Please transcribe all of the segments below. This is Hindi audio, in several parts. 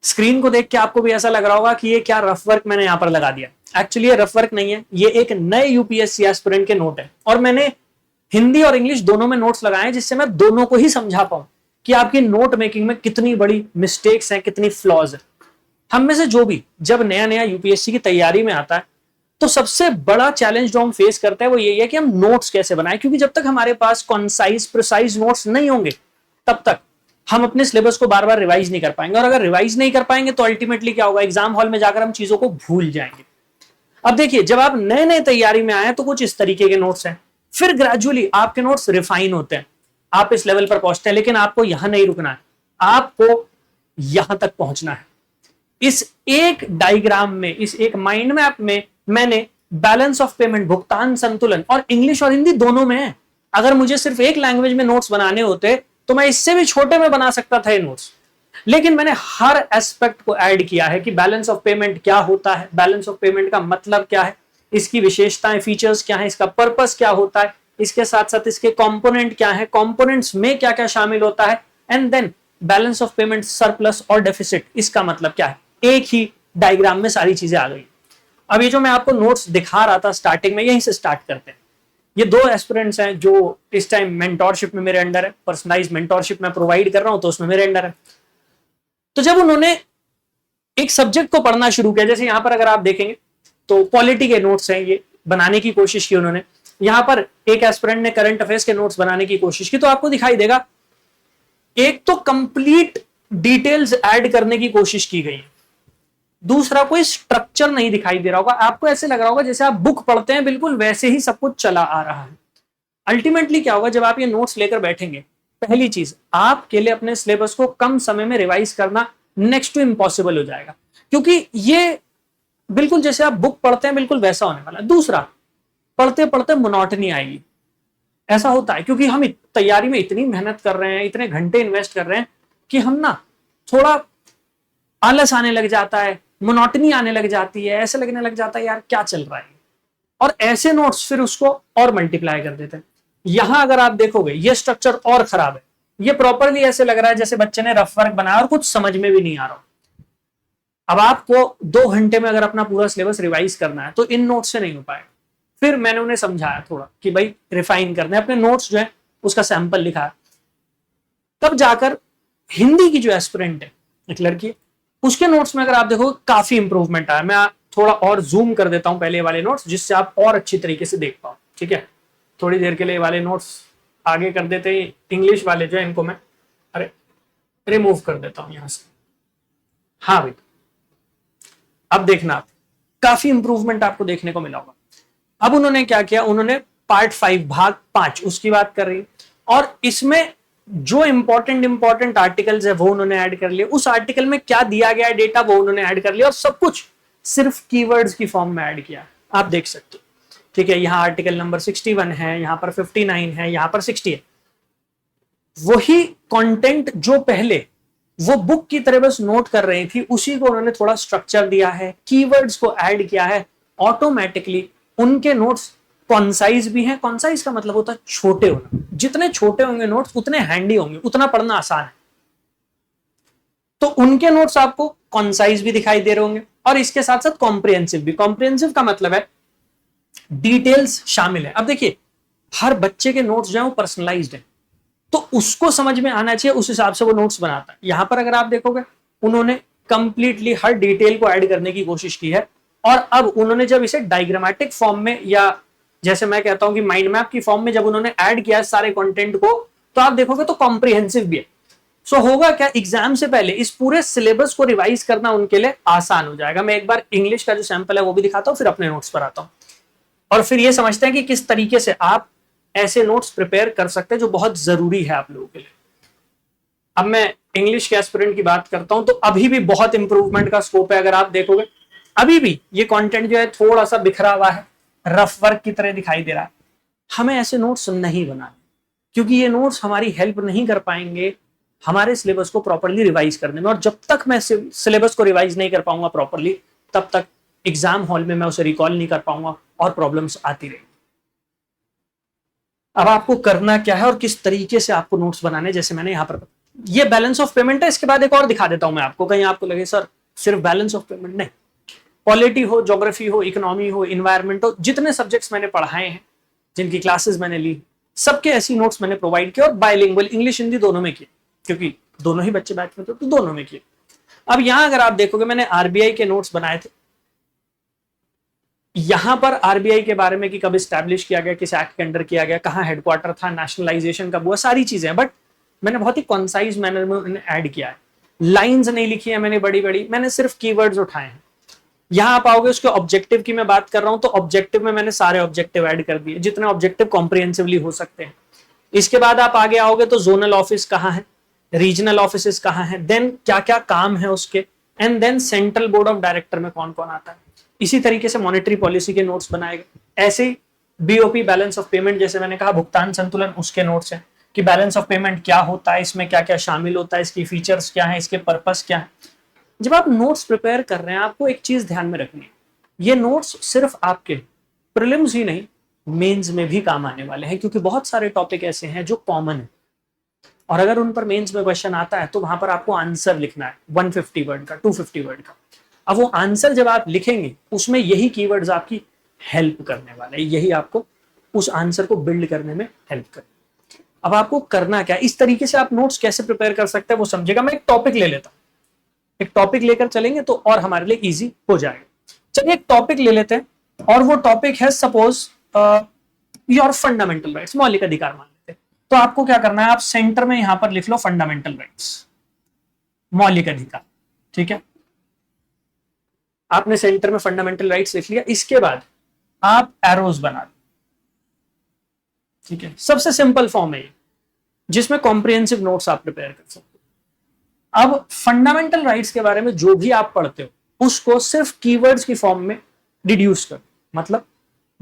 स्क्रीन को देख के आपको भी ऐसा लग रहा होगा कि ये क्या रफ वर्क मैंने यहाँ पर लगा दिया। एक्चुअली ये रफ वर्क नहीं है, ये एक नए यूपीएससी एस्पिरेंट के नोट है और मैंने हिंदी और इंग्लिश दोनों में नोट्स लगाए जिससे मैं दोनों को ही समझा पाऊं कि आपकी नोट मेकिंग में कितनी बड़ी मिस्टेक्स हैं, कितनी फ्लॉज है। हम में से जो भी जब नया नया यूपीएससी की तैयारी में आता है तो सबसे बड़ा चैलेंज जो हम फेस करते हैं वो यही है कि हम नोट्स कैसे बनाएं, क्योंकि जब तक हमारे पास कॉन्साइज प्रिसाइज नोट्स नहीं होंगे तब तक हम अपने सिलेबस को बार बार रिवाइज नहीं कर पाएंगे, और अगर रिवाइज नहीं कर पाएंगे तो अल्टीमेटली क्या होगा, एग्जाम हॉल में जाकर हम चीजों को भूल जाएंगे। अब देखिए, जब आप नए नए तैयारी में आए तो कुछ इस तरीके के नोट्स हैं, फिर ग्रेजुअली आपके नोट्स रिफाइन होते हैं, आप इस लेवल पर पहुंचते हैं, लेकिन आपको यहां नहीं रुकना है, आपको यहां तक पहुंचना है। इस एक डायग्राम में, इस एक माइंड मैप में मैंने बैलेंस ऑफ पेमेंट, भुगतान संतुलन, और इंग्लिश और हिंदी दोनों में है। अगर मुझे सिर्फ एक लैंग्वेज में नोट्स बनाने होते तो मैं इससे भी छोटे में बना सकता था ये नोट्स, लेकिन मैंने हर एस्पेक्ट को ऐड किया है कि बैलेंस ऑफ पेमेंट क्या होता है, बैलेंस ऑफ पेमेंट का मतलब क्या है, इसकी विशेषताएं, फीचर्स क्या है, इसका पर्पस क्या होता है, इसके साथ साथ इसके कंपोनेंट क्या है, कंपोनेंट्स में क्या क्या शामिल होता है, and then balance of payment surplus और डेफिसिट, इसका मतलब क्या है। एक ही डायग्राम में सारी चीजें आ गई। अब ये जो मैं आपको नोट्स दिखा रहा था स्टार्टिंग में, यहीं से स्टार्ट करते हैं। ये दो एस्पिरेंट्स हैं जो इस टाइम मेंटोरशिप में मेरे अंडर है, पर्सनलाइज्ड मेंटोरशिप मैं प्रोवाइड कर रहा हूं तो उसमें मेरे अंडर है। तो जब उन्होंने एक सब्जेक्ट को पढ़ना शुरू किया, जैसे यहां पर अगर आप देखेंगे तो पॉलिटी के नोट्स हैं, ये बनाने की कोशिश की उन्होंने। यहां पर एक एस्पिरेंट ने करंट अफेयर्स के नोट्स बनाने की कोशिश की, तो आपको दिखाई देगा एक तो कंप्लीट डिटेल्स ऐड करने की कोशिश की गई है, दूसरा कोई स्ट्रक्चर नहीं दिखाई दे रहा होगा। आपको ऐसे लग रहा होगा जैसे आप बुक पढ़ते हैं, बिल्कुल वैसे ही सब कुछ चला आ रहा है। अल्टीमेटली क्या होगा, जब आप ये नोट्स लेकर बैठेंगे, पहली चीज आपके लिए अपने सिलेबस को कम समय में रिवाइज करना नेक्स्ट टू इम्पॉसिबल हो जाएगा, क्योंकि ये बिल्कुल जैसे आप बुक पढ़ते हैं बिल्कुल वैसा होने वाला है। दूसरा, पढ़ते पढ़ते मोनोटनी आएगी। ऐसा होता है क्योंकि हम तैयारी में इतनी मेहनत कर रहे हैं, इतने घंटे इन्वेस्ट कर रहे हैं कि हम ना थोड़ा आलस आने लग जाता है, मोनोटनी आने लग जाती है, ऐसे लगने लग जाता है यार क्या चल रहा है। और ऐसे नोट्स फिर उसको और मल्टीप्लाई कर देते हैं। यहां अगर आप देखोगे ये स्ट्रक्चर और खराब है, ये प्रॉपरली ऐसे लग रहा है जैसे बच्चे ने रफ वर्क बनाया और कुछ समझ में भी नहीं आ रहा। अब आपको 2 घंटे में अगर अपना पूरा सिलेबस रिवाइज करना है तो इन नोट्स से नहीं हो पाएगा। फिर मैंने उन्हें समझाया थोड़ा कि भाई रिफाइन करना है, अपने नोट्स जो है उसका सैंपल लिखा। तब जाकर हिंदी की जो एस्पिरेंट है, एक लड़की, उसके नोट्स में अगर आप देखो काफी इंप्रूवमेंट आया। मैं थोड़ा और जूम कर देता हूं पहले वाले नोट्स जिससे आप और अच्छी तरीके से देख पाओ। ठीक है, थोड़ी देर के लिए वाले नोट्स आगे कर देते हैं। इंग्लिश वाले जो है इनको मैं रिमूव कर देता हूं यहां से। हाँ भाई, अब देखना आप काफी इंप्रूवमेंट आपको देखने को मिला होगा। अब उन्होंने क्या किया, उन्होंने पार्ट 5 भाग 5 उसकी बात कर रही है, और इसमें जो इंपॉर्टेंट आर्टिकल्स है वो उन्होंने ऐड कर लिया। उस आर्टिकल में क्या दिया गया है डेटा वो उन्होंने ऐड कर लिया, और सब कुछ सिर्फ कीवर्ड्स की फॉर्म में ऐड किया। आप देख सकते हो। ठीक है, यहां आर्टिकल नंबर 61 है, यहां पर 59 है, यहां पर 60 है। वही कंटेंट जो पहले वो बुक की तरह बस नोट कर रही थी, उसी को उन्होंने थोड़ा स्ट्रक्चर दिया है, कीवर्ड्स को ऐड किया है। ऑटोमेटिकली उनके नोट्स कॉन्साइज भी हैं। कॉन्साइज का मतलब होता है छोटे होना। जितने छोटे होंगे नोट्स उतने हैंडी होंगे, उतना पढ़ना आसान है। तो उनके नोट्स आपको कॉन्साइज भी दिखाई दे रहे होंगे, और इसके साथ साथ कॉम्प्रिहेंसिव भी। कॉम्प्रिहेंसिव का मतलब है डिटेल्स शामिल है। अब देखिए, हर बच्चे के नोट्स जो है वो पर्सनलाइज्ड है, तो उसको समझ में आना चाहिए, उस हिसाब से वो नोट्स बनाता है। यहां पर अगर आप देखोगे उन्होंने कंप्लीटली हर डिटेल को ऐड करने की कोशिश की है, और अब उन्होंने जब इसे डायग्रामेटिक फॉर्म में, या जैसे मैं कहता हूं कि माइंड मैप की फॉर्म में जब उन्होंने ऐड किया सारे कंटेंट को, तो आप देखोगे तो कॉम्प्रिहेंसिव भी है। सो होगा क्या, एग्जाम से पहले इस पूरे सिलेबस को रिवाइज करना उनके लिए आसान हो जाएगा। मैं एक बार इंग्लिश का जो सैंपल है वो भी दिखाता हूं, फिर अपने नोट्स पर आता हूं, और फिर ये समझते हैं कि किस तरीके से आप ऐसे नोट्स प्रिपेयर कर सकते हैं जो बहुत जरूरी है आप लोगों के लिए। अब मैं इंग्लिश के एस्पिरेंट की बात करता हूं, तो अभी भी बहुत इंप्रूवमेंट का स्कोप है। अगर आप देखोगे अभी भी ये कंटेंट जो है थोड़ा सा बिखरा हुआ है, रफ वर्क की तरह दिखाई दे रहा है। हमें ऐसे नोट्स नहीं बनाने, क्योंकि ये नोट्स हमारी हेल्प नहीं कर पाएंगे हमारे सिलेबस को प्रॉपर्ली रिवाइज करने में। और जब तक मैं सिलेबस को रिवाइज नहीं कर पाऊंगा प्रॉपर्ली, तब तक एग्जाम हॉल में मैं उसे रिकॉल नहीं कर पाऊंगा और प्रॉब्लम्स आती रहेंगी। अब आपको करना क्या है और किस तरीके से आपको नोट्स बनाने, जैसे मैंने यहां पर ये बैलेंस ऑफ पेमेंट है। इसके बाद एक और दिखा देता हूं मैं आपको, कहीं आपको लगे सर सिर्फ बैलेंस ऑफ पेमेंट, नहीं, पॉलिटी हो, ज्योग्राफी हो, इकोनॉमी हो, इन्वायरमेंट हो, जितने सब्जेक्ट्स मैंने पढ़ाए हैं, जिनकी क्लासेस मैंने ली, सबके ऐसी नोट्स मैंने प्रोवाइड किए और बाइलिंगुअल इंग्लिश हिंदी दोनों में किए, क्योंकि दोनों ही बच्चे बैच में थे तो दोनों में किए। अब यहां अगर आप देखोगे मैंने आरबीआई के नोट्स बनाए थे, यहां पर आरबीआई के बारे में कि कब स्टैब्लिश किया गया, किस एक्ट के अंडर किया गया, कहां हेडक्वार्टर था, नेशनलाइजेशन कब हुआ, सारी चीजें हैं, बट मैंने बहुत ही कॉन्साइज मैनर में ऐड किया है। लाइंस नहीं लिखी है मैंने बड़ी बड़ी, मैंने सिर्फ कीवर्ड्स उठाए हैं। यहां आप आओगे उसके ऑब्जेक्टिव की मैं बात कर रहा हूं, तो ऑब्जेक्टिव में मैंने सारे ऑब्जेक्टिव ऐड कर दिए जितने ऑब्जेक्टिव कॉम्प्रिहेंसिवली हो सकते हैं। इसके बाद आप आगे आओगे तो जोनल ऑफिस कहां है, रीजनल ऑफिस कहां है, देन क्या क्या काम है उसके, and then central board of director में कौन कौन आता है। इसी तरीके से मॉनेटरी पॉलिसी के नोट्स बनाए गए। ऐसे ही बीओपी बैलेंस ऑफ पेमेंट, जैसे मैंने कहा भुगतान संतुलन, उसके नोट्स हैं कि बैलेंस ऑफ पेमेंट क्या होता है, इसमें क्या क्या शामिल होता है, इसकी फीचर्स क्या है, इसके पर्पस क्या है। जब आप नोट्स प्रिपेयर कर रहे हैं आपको एक चीज ध्यान में रखनी है, ये नोट्स सिर्फ आपके प्रीलिम्स ही नहीं मेंस में भी काम आने वाले हैं, क्योंकि बहुत सारे टॉपिक ऐसे हैं जो कॉमन है और अगर उन पर मेंस में क्वेश्चन आता है तो वहां पर आपको आंसर लिखना है 150 वर्ड का, 250 वर्ड का। अब वो आंसर जब आप लिखेंगे उसमें यही कीवर्ड्स आपकी हेल्प करने वाले हैं, यही आपको उस आंसर को बिल्ड करने में हेल्प करे। अब आपको करना क्या, इस तरीके से आप नोट्स कैसे प्रिपेयर कर सकते हैं वो समझेगा। मैं एक टॉपिक ले लेता हूं, एक टॉपिक लेकर चलेंगे तो और हमारे लिए इजी हो जाएगा। चलिए एक टॉपिक ले लेते हैं और वो टॉपिक है सपोज योर फंडामेंटल राइट्स, मौलिक अधिकार मान लेते हैं। तो आपको क्या करना है, आप सेंटर में यहां पर लिख लो फंडामेंटल राइट्स, मौलिक अधिकार। ठीक है, आपने सेंटर में फंडामेंटल राइट्स लिख लिया। इसके बाद आप एरोज बना लो। ठीक है, सबसे सिंपल फॉर्म है ये, जिसमें कॉम्प्रिहेंसिव नोट्स आप प्रिपेयर कर सकते हो। अब फंडामेंटल राइट्स के बारे में जो भी आप पढ़ते हो उसको सिर्फ कीवर्ड्स की फॉर्म में रिड्यूस करो। मतलब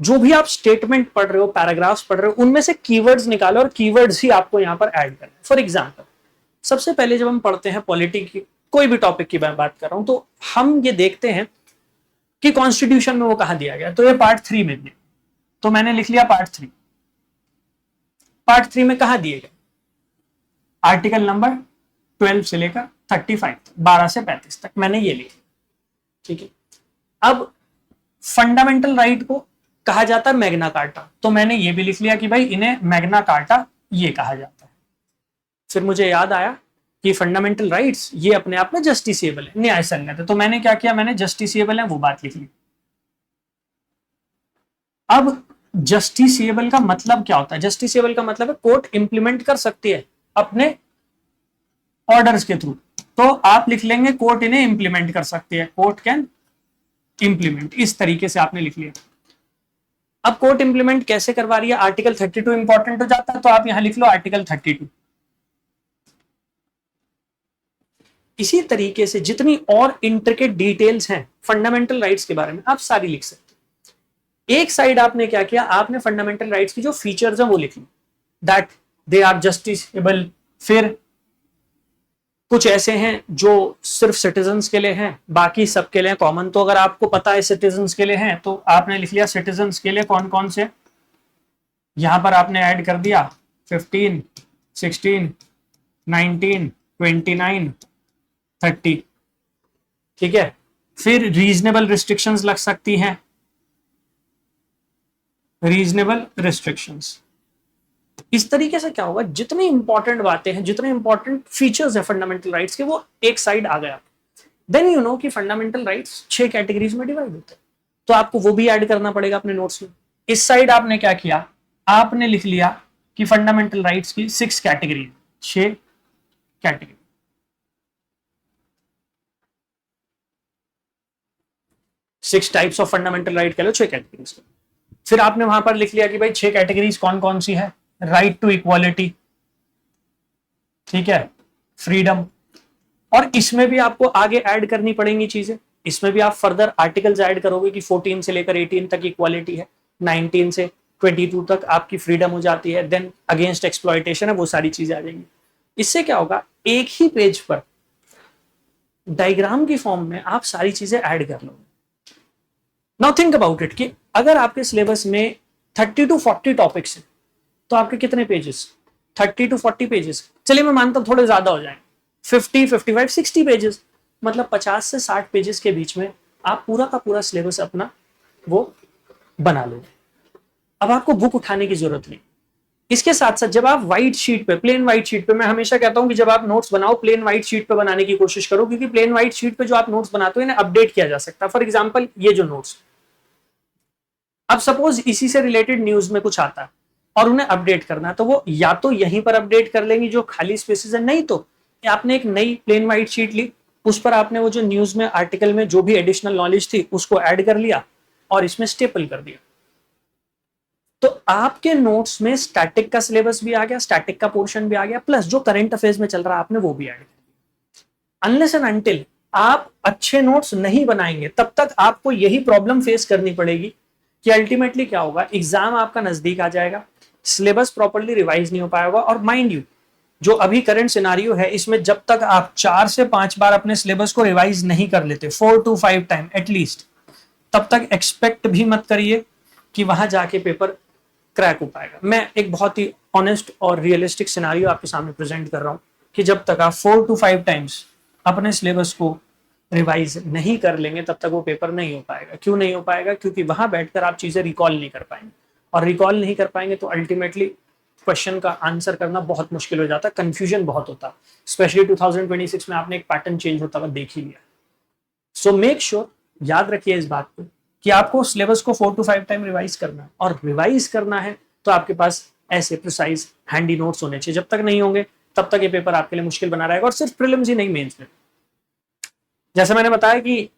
जो भी आप स्टेटमेंट पढ़ रहे हो, पैराग्राफ्स पढ़ रहे हो, उनमें से कीवर्ड्स निकालो और कीवर्ड्स ही आपको यहां पर ऐड करना है। फॉर एग्जांपल, सबसे पहले जब हम पढ़ते हैं पॉलिटी की, कोई भी टॉपिक की मैं बात कर रहा हूं, तो हम ये देखते हैं कि कॉन्स्टिट्यूशन में वो कहां दिया गया। तो ये पार्ट 3 में दिया, तो मैंने लिख लिया पार्ट 3। पार्ट 3 में कहां दिए गए, आर्टिकल नंबर 12 से लेकर 35, 12 से 35 तक मैंने ये लिखा। ठीक है, अब फंडामेंटल राइट को कहा जाता है मैग्ना कार्टा, तो मैंने ये भी लिख लिया कि भाई इन्हें मैग्ना कार्टा ये कहा जाता है। फिर मुझे याद आया कि फंडामेंटल राइट्स ये अपने आप में जस्टिसिएबल है, न्याय संगत है, तो मैंने क्या किया, मैंने जस्टिसिएबल है वो बात लिख ली। अब जस्टिसिएबल का मतलब क्या होता है, जस्टिसिएबल का मतलब है कोर्ट इंप्लीमेंट कर सकती है अपने ऑर्डर्स के थ्रू, तो आप लिख लेंगे कोर्ट इन्हें इंप्लीमेंट कर सकती है, कोर्ट कैन इंप्लीमेंट, इस तरीके से आपने लिख लिया। अब कोर्ट इंप्लीमेंट कैसे करवा रही है, आर्टिकल 32 इंपॉर्टेंट हो जाता है, तो आप यहां लिख लो आर्टिकल 32। इसी तरीके से जितनी और इंट्रिकेट डिटेल्स हैं फंडामेंटल राइट्स के बारे में आप सारी लिख सकते हो। एक साइड आपने क्या किया, आपने फंडामेंटल राइट्स की जो फीचर्स हैं वो लिख ली, दैट दे आर जस्टिसेबल। फिर कुछ ऐसे हैं जो सिर्फ सिटीजन्स के लिए हैं, बाकी सबके लिए कॉमन। तो अगर आपको पता है सिटीजन्स के लिए हैं तो आपने लिख लिया सिटीजन्स के लिए कौन कौन से, यहां पर आपने ऐड कर दिया 15, 16, 19, 29, 30। ठीक है, फिर रीजनेबल रिस्ट्रिक्शंस लग सकती हैं, रीजनेबल रिस्ट्रिक्शंस। इस तरीके से क्या होगा, जितनी इंपॉर्टेंट बातें हैं, जितने इंपॉर्टेंट फीचर्स है फंडामेंटल राइट्स के, वो एक साइड आ गया। देन यू नो कि फंडामेंटल राइट्स 6 कैटेगरीज में डिवाइड होते हैं, तो आपको वो भी ऐड करना पड़ेगा अपने नोट्स में। इस साइड आपने क्या किया, आपने लिख लिया कि फंडामेंटल राइट्स की 6 category, 6 category. Six types of fundamental right कह लो, 6 कैटेगरीज। फिर आपने वहां पर लिख लिया कि भाई 6 कैटेगरीज कौन कौन सी है, राइट टू इक्वालिटी, ठीक है, फ्रीडम, और इसमें भी आपको आगे ऐड करनी पड़ेंगी चीजें। इसमें भी आप फर्दर आर्टिकल्स ऐड करोगे कि 14 से लेकर 18 तक इक्वालिटी है, 19 से 22 तक आपकी फ्रीडम हो जाती है, देन अगेंस्ट एक्सप्लॉयटेशन है, वो सारी चीजें आ जाएंगी। इससे क्या होगा, एक ही पेज पर डायग्राम की फॉर्म में आप सारी चीजें ऐड कर लोगे। नाउ थिंक अबाउट इट कि अगर आपके सिलेबस में 30 to 40 टॉपिक्स हैं तो आपके कितने पेजेस, 30 to 40 पेजेस, चलिए मैं मानता हूं थोड़े ज्यादा हो जाएंगे, 50, 55, 60 पेजेस, मतलब 50 से 60 पेजेस के बीच में आप पूरा का पूरा सिलेबस अपना वो बना लो। अब आपको बुक उठाने की जरूरत नहीं। इसके साथ साथ जब आप व्हाइट शीट पे, प्लेन व्हाइट शीट पे, मैं हमेशा कहता हूं कि जब आप नोट्स बनाओ प्लेन व्हाइट शीट पे बनाने की कोशिश करो, क्योंकि प्लेन व्हाइट शीट पे जो आप नोट्स बनाते हो इन्हें अपडेट किया जा सकता है। फॉर एग्जांपल ये जो नोट्स, अब सपोज इसी से रिलेटेड न्यूज में कुछ आता है और उन्हें अपडेट करना है, तो वो या तो यहीं पर अपडेट कर लेंगी जो खाली स्पेसेस है, नहीं तो आपने एक नई प्लेन व्हाइट शीट ली, उस पर आपने वो जो न्यूज में आर्टिकल में जो भी एडिशनल नॉलेज थी उसको ऐड कर लिया और इसमें स्टेपल कर दिया। तो आपके नोट्स में स्टैटिक का सिलेबस भी आ गया, स्टैटिक का पोर्शन भी आ गया, प्लस जो करंट अफेयर्स में चल रहा है आपने वो भी ऐड किया। अनलेस एंड अनटिल आप अच्छे नोट्स नहीं बनाएंगे तब तक आपको यही प्रॉब्लम फेस करनी पड़ेगी कि अल्टीमेटली क्या होगा, एग्जाम आपका नजदीक आ जाएगा, सिलेबस प्रॉपर्ली रिवाइज नहीं हो पाएगा, और माइंड यू जो अभी करंट सिनारियो है इसमें जब तक आप 4 से 5 बार अपने सिलेबस को रिवाइज नहीं कर लेते, 4 to 5 टाइम एटलीस्ट, तब तक एक्सपेक्ट भी मत करिए कि वहां जाके पेपर क्रैक हो पाएगा। मैं एक बहुत ही ऑनेस्ट और रियलिस्टिक सिनारियो आपके सामने प्रेजेंट कर रहा हूं कि जब तक आप 4 to 5 टाइम्स अपने सिलेबस को रिवाइज नहीं कर लेंगे तब तक वो पेपर नहीं हो पाएगा। क्यों नहीं हो पाएगा? क्योंकि वहां बैठकर आप चीजें रिकॉल नहीं कर पाएंगे, और रिकॉल नहीं कर पाएंगे तो अल्टीमेटली क्वेश्चन का आंसर करना बहुत मुश्किल हो जाता है, कंफ्यूजन बहुत होता है। स्पेशली 2026 में आपने एक पैटर्न चेंज होता हुआ देख ही लिया। सो मेक श्योर, याद रखिए इस बात को कि आपको सिलेबस को 4 to 5 टाइम रिवाइज करना है, और रिवाइज करना है तो आपके पास ऐसे प्रिसाइज हैंडी नोट्स होने चाहिए। जब तक नहीं होंगे तब तक ये पेपर आपके लिए मुश्किल बना रहेगा, और सिर्फ प्रीलिम्स ही नहीं, मेंस में। जैसे मैंने बताया कि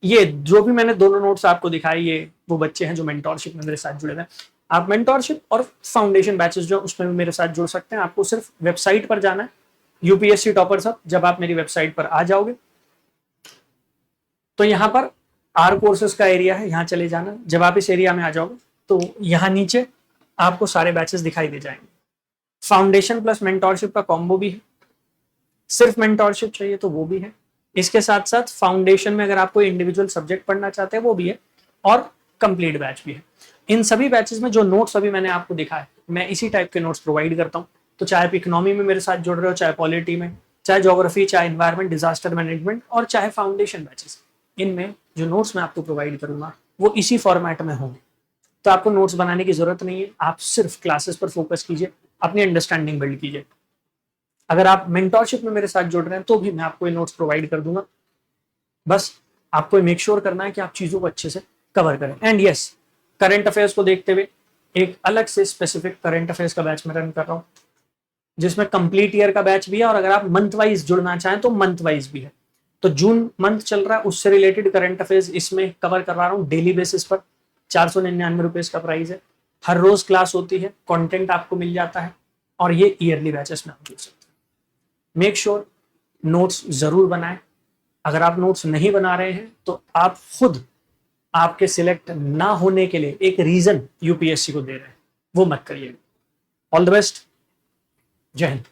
ये जो भी मैंने दोनों नोट्स आपको दिखाए, ये वो बच्चे हैं जो मेंटोरशिप में मेरे साथ जुड़े हैं। आप मेंटोरशिप और फाउंडेशन बैचेस जो उसमें भी मेरे साथ जुड़ सकते हैं। आपको सिर्फ वेबसाइट पर जाना है, यूपीएससी टॉपर्स हब। जब आप मेरी वेबसाइट पर आ जाओगे तो यहाँ पर आर कोर्सेज का एरिया है, यहाँ चले जाना। जब आप इस एरिया में आ जाओगे तो यहाँ नीचे आपको सारे बैचेस दिखाई दे जाएंगे। फाउंडेशन प्लस मेंटोरशिप का कॉम्बो भी है, सिर्फ मेंटोरशिप चाहिए तो वो भी है। इसके साथ साथ फाउंडेशन में अगर आपको इंडिविजुअल सब्जेक्ट पढ़ना चाहते हैं वो भी है, और कंप्लीट बैच भी है। इन सभी बैचेस में जो नोट्स अभी मैंने आपको दिखाया, मैं इसी टाइप के नोट्स प्रोवाइड करता हूँ। तो चाहे आप इकोनॉमी में मेरे साथ जुड़ रहे हो, चाहे पॉलिटी में, चाहे ज्योग्राफी, चाहे एनवायरमेंट, डिजास्टर मैनेजमेंट, और चाहे फाउंडेशन बैचेस, इनमें जो नोट्स मैं आपको प्रोवाइड करूंगा वो इसी फॉर्मेट में होंगे। तो आपको नोट्स बनाने की जरूरत नहीं है, आप सिर्फ क्लासेस पर फोकस कीजिए, अपनी अंडरस्टैंडिंग बिल्ड कीजिए। अगर आप मेंटोरशिप में मेरे साथ जुड़ रहे हैं तो भी मैं आपको ये नोट्स प्रोवाइड कर दूंगा। बस आपको मेक श्योर करना है कि आप चीजों को अच्छे से कवर करें। एंड यस, करंट अफेयर्स को देखते हुए एक अलग से स्पेसिफिक करंट अफेयर्स का बैच में रन कर रहा हूँ, जिसमें कंप्लीट ईयर का बैच भी है, और अगर आप मंथ वाइज जुड़ना चाहें तो मंथ वाइज भी है। तो जून मंथ चल रहा है, उससे रिलेटेड करंट अफेयर्स इसमें कवर करवा रहा हूँ डेली बेसिस पर। 499 रुपीज का प्राइस है। हर रोज क्लास होती है, कंटेंट आपको मिल जाता है, और ये ईयरली बैचेस में आप जुड़ सकते हैं। मेक श्योर नोट्स जरूर बनाएं। अगर आप नोट्स नहीं बना रहे हैं तो आप खुद आपके सिलेक्ट ना होने के लिए एक रीजन यूपीएससी को दे रहे हैं, वो मत करिएगा। ऑल द बेस्ट, जय हिंद।